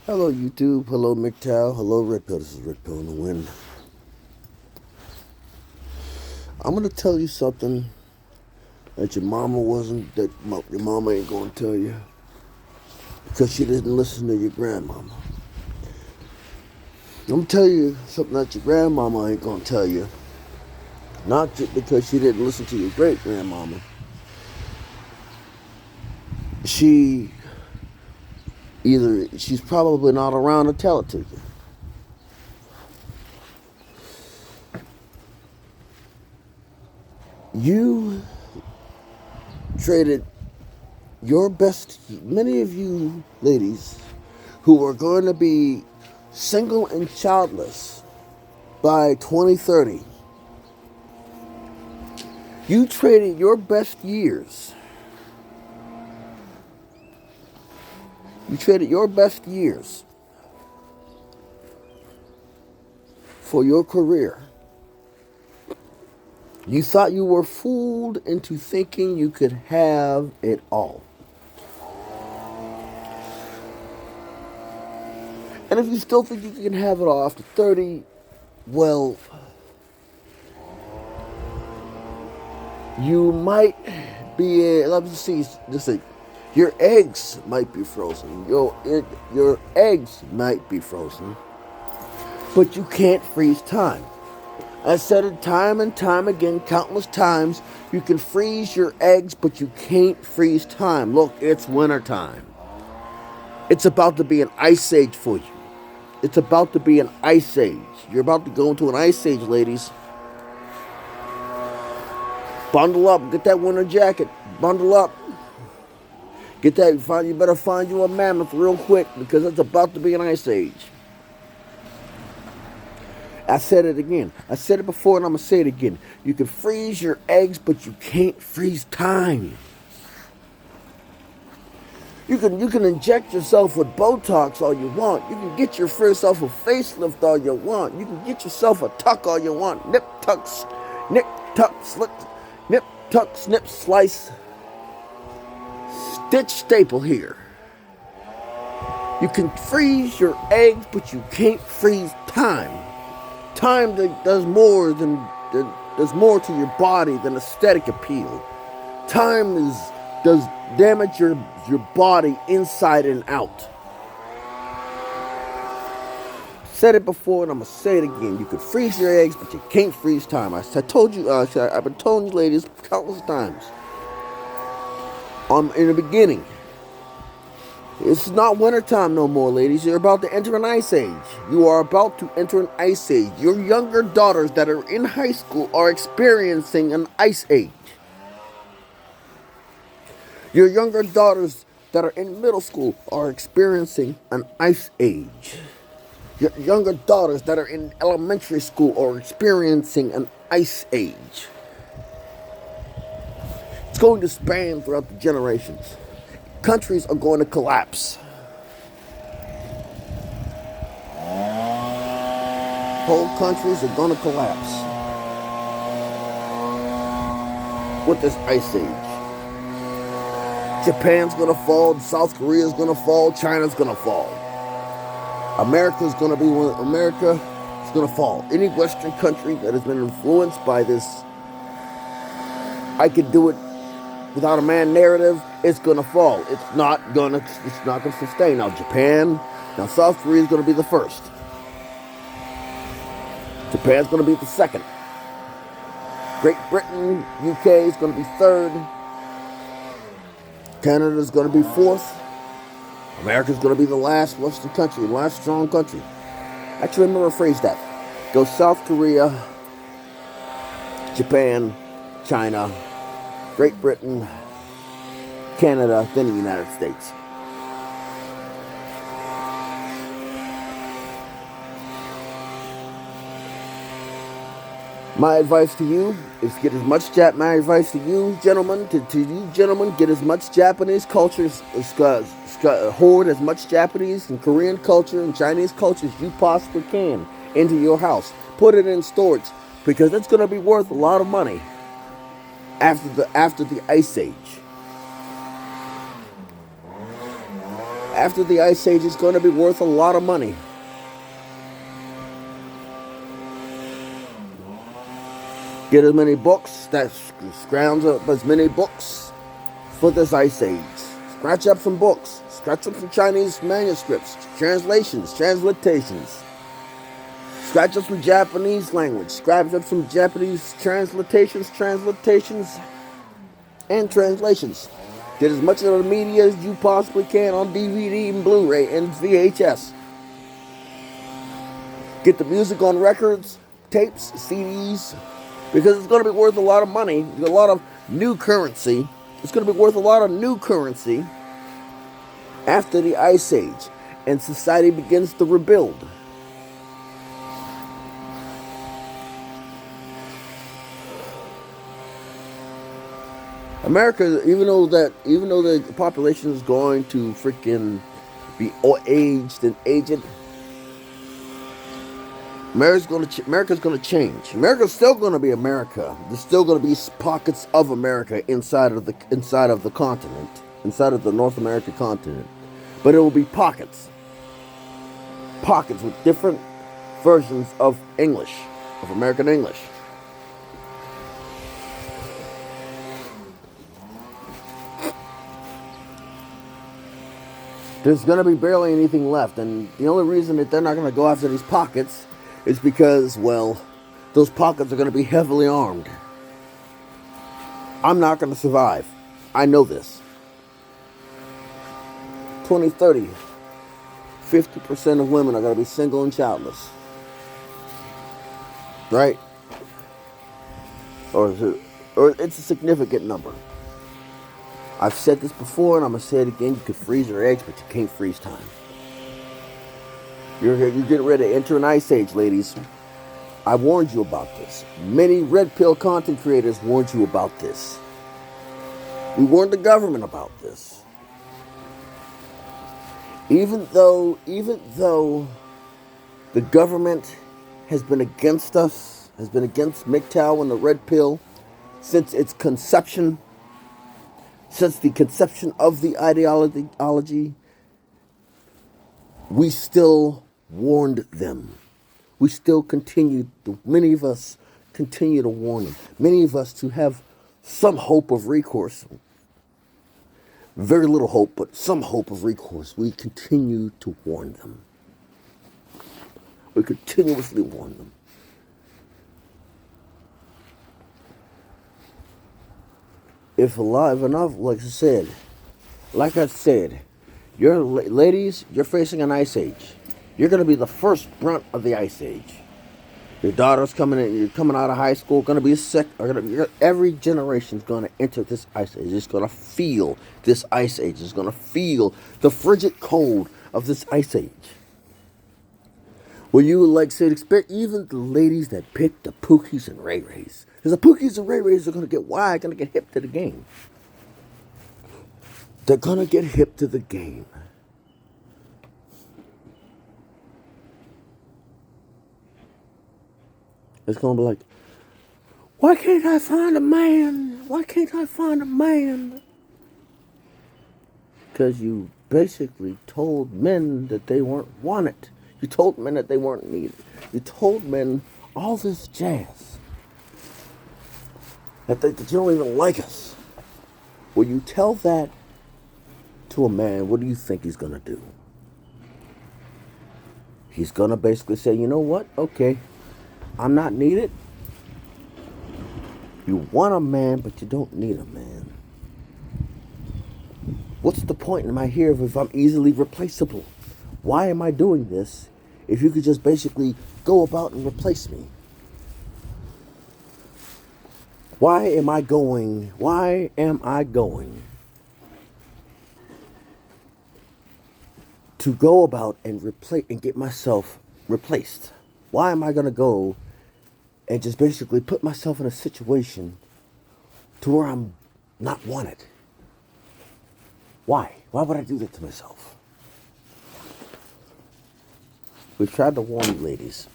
Hello, YouTube. Hello, McTow. Hello, Red Pill. This is Red Pill in the Wind. I'm going to tell you something that your mama wasn't, your mama ain't going to tell you because she didn't listen to your grandmama. I'm going to tell you something that your grandmama ain't going to tell you. Not just because she didn't listen to your great grandmama. She's probably not around to tell it to you. You traded many of you ladies who are going to be single and childless by 2030. You traded your best years. You traded your best years for your career. You thought you were fooled into thinking you could have it all. And if you still think you can have it all after 30, well, you might be, let me see, just say, your eggs might be frozen. Your eggs might be frozen, but you can't freeze time. I said it time and time again, countless times. You can freeze your eggs, but you can't freeze time. Look, it's winter time. It's about to be an ice age for you. It's about to be an ice age. You're about to go into an ice age, ladies. Bundle up. Get that winter jacket. Bundle up. Get that. You better find you a mammoth real quick because it's about to be an ice age. I said it again. I said it before and I'm going to say it again. You can freeze your eggs, but you can't freeze time. You can inject yourself with Botox all you want. You can get yourself a facelift all you want. You can get yourself a tuck all you want. Nip, tuck, slit, nip, tuck, snip, slice, stitch, staple here. You can freeze your eggs, but you can't freeze time. Time does more to your body than aesthetic appeal. Time does damage your body inside and out. Said it before and I'm gonna say it again. You can freeze your eggs, but you can't freeze time. I told you. I've been telling you, ladies, countless times. In the beginning. It's not wintertime no more, ladies. You're about to enter an ice age. You are about to enter an ice age. Your younger daughters that are in high school are experiencing an ice age. Your younger daughters that are in middle school are experiencing an ice age. Your younger daughters that are in elementary school are experiencing an ice age. It's going to span throughout the generations. Countries are going to collapse. Whole countries are going to collapse with this ice age. Japan's going to fall, South Korea's going to fall, China's going to fall. America's going to fall. Any Western country that has been influenced by this I could do it without a man narrative, it's gonna fall. It's not gonna sustain. Now South Korea is gonna be the first. Japan's gonna be the second. Great Britain, UK is gonna be third. Canada's gonna be fourth. America's gonna be the last Western country, last strong country. Actually, let me rephrase that. Go South Korea, Japan, China, Great Britain, Canada, then the United States. My advice to you is get as much my advice to you gentlemen, get as much Japanese culture, hoard as much Japanese and Korean culture and Chinese culture as you possibly can into your house. Put it in storage because it's going to be worth a lot of money after the ice age. After the Ice Age, it's going to be worth a lot of money. Get as many books, that scrounge up as many books for this Ice Age. Scratch up some books. Scratch up some Chinese manuscripts, translations, translitations. Scratch up some Japanese language. Scratch up some Japanese translations, and translations. Get as much of the media as you possibly can on DVD and Blu-ray and VHS. Get the music on records, tapes, CDs, because it's going to be worth a lot of money, a lot of new currency. It's going to be worth a lot of new currency after the Ice Age, and society begins to rebuild. America, even though the population is going to freaking be aged and aged, America's going to change. America's still going to be America. There's still going to be pockets of America inside of the continent, inside of the North American continent, but it will be pockets with different versions of English, of American English. There's going to be barely anything left, and the only reason that they're not going to go after these pockets is because, well, those pockets are going to be heavily armed. I'm not going to survive. I know this. 2030, 50% of women are going to be single and childless. Right? Or it's a significant number. I've said this before, and I'm going to say it again. You can freeze your eggs, but you can't freeze time. You're getting ready to enter an Ice Age, ladies. I warned you about this. Many red pill content creators warned you about this. We warned the government about this. Even though the government has been against us, has been against MGTOW and the red pill since its conception, since the conception of the ideology, we still warned them. We still many of us continue to warn them. Many of us to have some hope of recourse. Very little hope, but some hope of recourse. We continue to warn them. We continuously warn them. If alive enough, like I said, ladies, you're facing an Ice Age. You're going to be the first brunt of the Ice Age. Your daughter's coming in. You're coming out of high school. Going to be sick. Every generation's going to enter this Ice Age. It's going to feel this Ice Age. It's going to feel the frigid cold of this Ice Age. Well, you would like to expect even the ladies that pick the Pookies and Ray Rays. Because the Pookies and Ray Rays are going to get hip to the game. They're going to get hip to the game. It's going to be like, why can't I find a man? Why can't I find a man? Because you basically told men that they weren't wanted. You told men that they weren't needed. You told men all this jazz. That you don't even like us. When you tell that to a man, what do you think he's going to do? He's going to basically say, you know what? Okay, I'm not needed. You want a man, but you don't need a man. What's the point am I here if I'm easily replaceable? Why am I doing this if you could just basically go about and replace me? Why am I going to go about and replace and get myself replaced? Why am I going to go and just basically put myself in a situation to where I'm not wanted? Why? Why would I do that to myself? We've tried to warn you, ladies,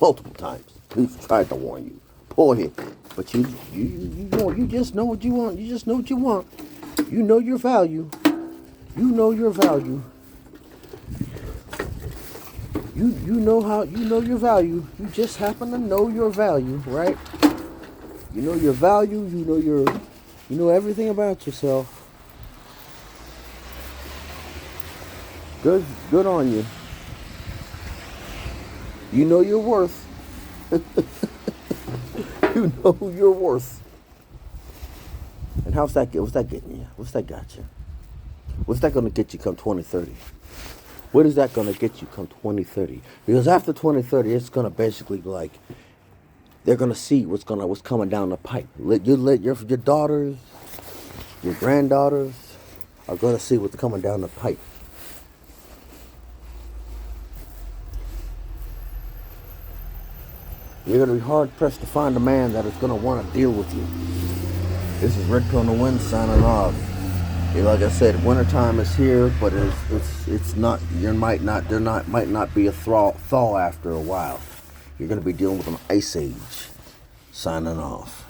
multiple times. We've tried to warn you. Poor him. But you just know what you want. You just know what you want. You know your value. You know your value. You know how you know your value. You just happen to know your value, right? You know your value. You know everything about yourself. Good on you. You know your worth. You know your worth. And how's that? What's that getting you? What's that got you? What's that going to get you come 2030? What is that going to get you come 2030? Because after 2030, it's going to basically be like they're going to see what's coming down the pipe. Let your daughters, your granddaughters are going to see what's coming down the pipe. You're going to be hard pressed to find a man that is going to want to deal with you. This is Red Pill on the Wind signing off. Like I said, wintertime is here, but it's not. There might not be a thaw after a while. You're going to be dealing with an ice age. Signing off.